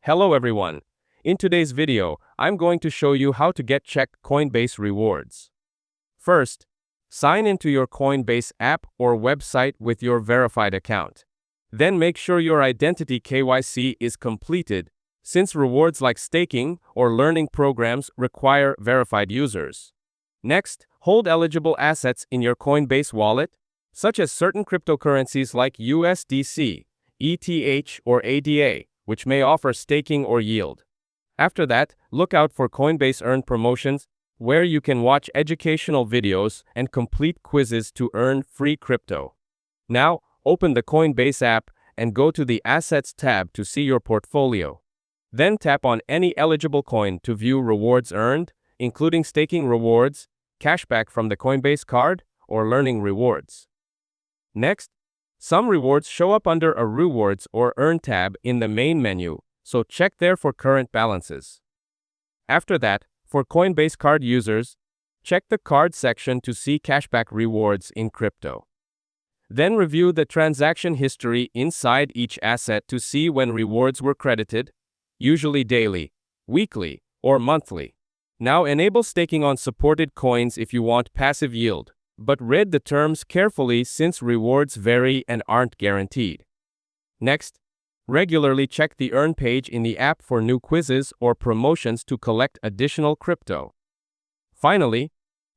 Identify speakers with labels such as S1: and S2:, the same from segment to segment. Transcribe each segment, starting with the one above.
S1: Hello everyone. In today's video, I'm going to show you how to get checked Coinbase rewards. First, sign into your Coinbase app or website with your verified account. Then make sure your identity KYC is completed, since rewards like staking or learning programs require verified users. Next, hold eligible assets in your Coinbase wallet, such as certain cryptocurrencies like USDC, ETH, or ADA, which may offer staking or yield. After that, look out for Coinbase Earn promotions, where you can watch educational videos and complete quizzes to earn free crypto. Now, open the Coinbase app and go to the Assets tab to see your portfolio. Then tap on any eligible coin to view rewards earned, including staking rewards, cashback from the Coinbase card, or learning rewards. Next, some rewards show up under a Rewards or Earn tab in the main menu, so check there for current balances. After that, for Coinbase card users, check the card section to see cashback rewards in crypto. Then review the transaction history inside each asset to see when rewards were credited, usually daily, weekly, or monthly. Now enable staking on supported coins if you want passive yield, but read the terms carefully since rewards vary and aren't guaranteed. Next, regularly check the Earn page in the app for new quizzes or promotions to collect additional crypto. Finally,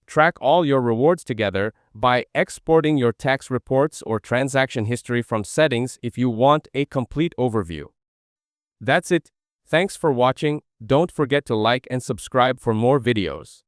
S1: track all your rewards together by exporting your tax reports or transaction history from settings if you want a complete overview. That's it. Thanks for watching. Don't forget to like and subscribe for more videos.